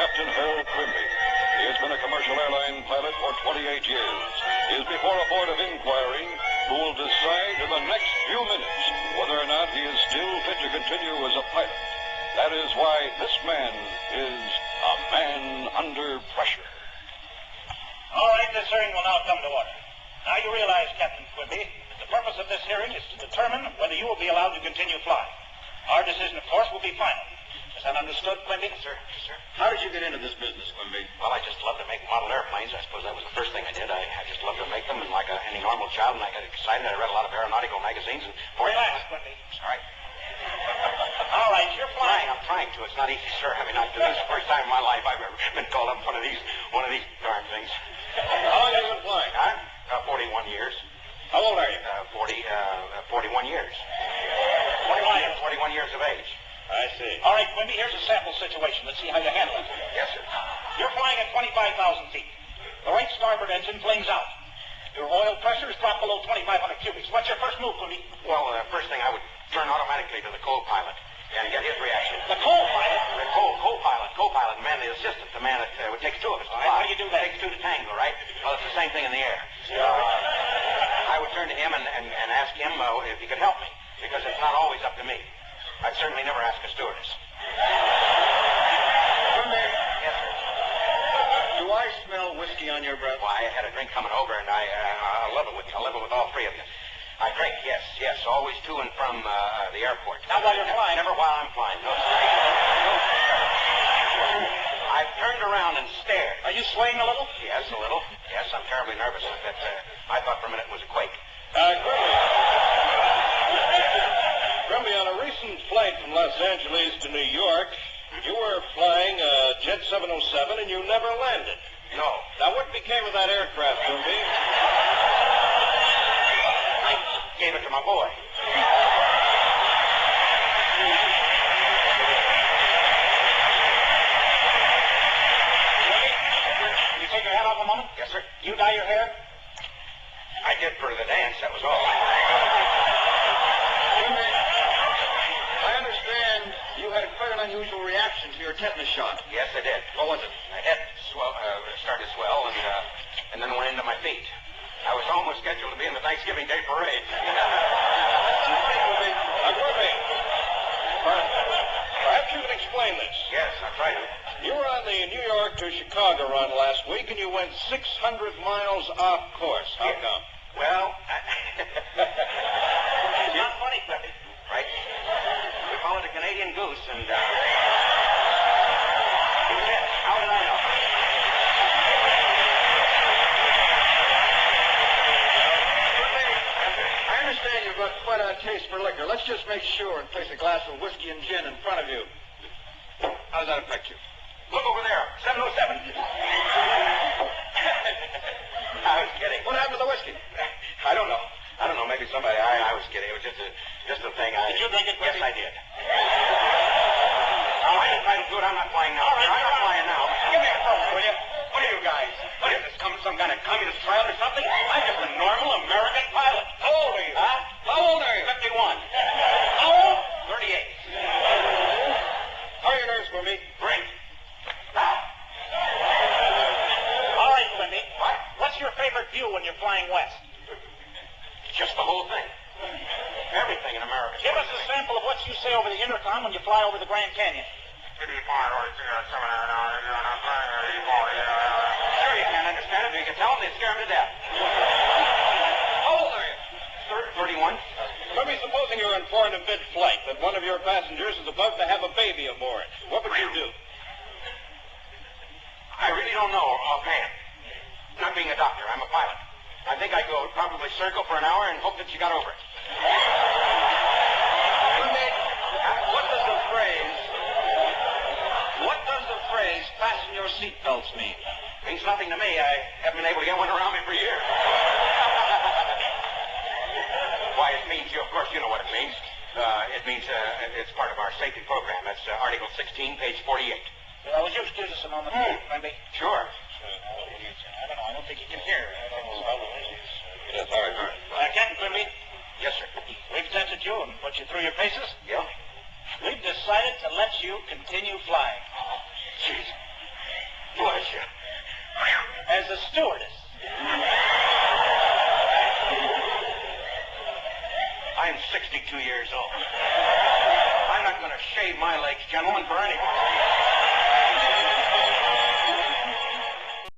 Captain Harold Quimby. He has been a commercial airline pilot for 28 years. He is before a board of inquiry who will decide in the next few minutes whether or not he is still fit to continue as a pilot. That is why this man is a man under pressure. All right, this hearing will now come to order. Now you realize, Captain Quimby, that the purpose of this hearing is to determine whether you will be allowed to continue flying. Our decision, of course, will be final. Is that understood, Quimby? Yes, sir. Yes, sir. How did you get into this business, Quimby? Well, I just love to make model airplanes. I suppose that was the first thing I did. I just loved to make them, and like any normal child, and I got excited. I read a lot of aeronautical magazines. And Relax, Quimby. Sorry. All right, you're flying. I'm trying to. It's not easy, sir. I mean, this is the first time in my life I've ever been called up one of these darn things. How long have you been flying? 41 years. How old are you? 41 years. 41 years of age. I see. All right, Quimby, here's a sample situation. Let's see how you handle it. Yes, sir. You're flying at 25,000 feet. The right starboard engine flames out. Your oil pressure is dropped below 2,500 cubics. What's your first move, Quimby? Well, first thing I would turn automatically to the co-pilot and get his reaction. The co-pilot? The co-pilot, man, the assistant, the man that it takes two of us to fly. How do you do that? It takes two to tango, right? Well, it's the same thing in the air. I would turn to him and ask him if he could help me, because it's not always up to me. I'd certainly never ask a stewardess. Quimby, Yes, sir. do I smell whiskey on your breath? Well, I had a drink coming over, and I love it with you. I love it with all three of you. I drink, yes, always to and from the airport. Not while you're flying. Never while I'm flying. No, sir. I've turned around and stared. Are you swaying a little? Yes, a little. Yes, I'm terribly nervous. I thought for a minute it was a quake. Quimby, on a recent flight from Los Angeles to New York, you were flying Jet 707 and you never landed. No. Now, what became of that aircraft, Quimby? I gave it to my boy. Can you take your hat off a moment? Yes, sir. You dye your hair? I did for the dance, that was all. Quimby, I understand you had quite an unusual reaction to your tetanus shot. Yes, I did. What was it? My head started to swell, and then went into my feet. I was almost scheduled to be in the Thanksgiving Day parade. Quimby, Perhaps you can explain this. Yes, I'll try to. You were on the New York to Chicago run last week, and you went 600 miles off course. How come? Well, It's not funny, Quimby. right. We call it a Canadian goose, and how did I know? I understand you've got quite a taste for liquor. Let's just make sure and place a glass of whiskey and gin in front of you. How does that affect you? Look over there, 707. I was kidding. What happened to the whiskey? I don't know. Maybe somebody. I was kidding. It was just a thing. Did you drink it, Yes, Quimby? I did. No, I didn't try to do it. I'm not flying now. All right, I'm not flying now. Give me a phone, will you? What are you guys? What is this? Some kind of communist trial or something? I'm just a normal American pilot. How old are you? Huh? How old are you? 51. How old? 38. How are your nerves, Quimby? Drink. All right, Quimby. What? What's your favorite view when you're flying west? Just the whole thing. Everything in America. Give us a sample of what you say over the intercom when you fly over the Grand Canyon. Sure, you can't understand it. You can tell them they scare them to death. How old are you? 31. Quimby, supposing you're informed in mid-flight that one of your passengers is about to have a baby aboard, what would you do? I really don't know offhand. Not being a doctor, I'm a pilot. I think I'd go probably circle for an hour and hope that she got over it. Quimby, what does the phrase fasten your seatbelts mean? Means nothing to me. I haven't been able to get one around me for years. Why, it means, of course, you know what it means. It means it's part of our safety program. That's Article 16, page 48. Would you excuse us a moment, Quimby? Sure. I don't know. I don't think you can hear. Yes, all right. Captain Quimby, Yes, sir. we've tested you and put you through your paces. Yeah? We've decided to let you continue flying. Jeez. a stewardess. I'm 62 years old. I'm not going to shave my legs, gentlemen, for anybody.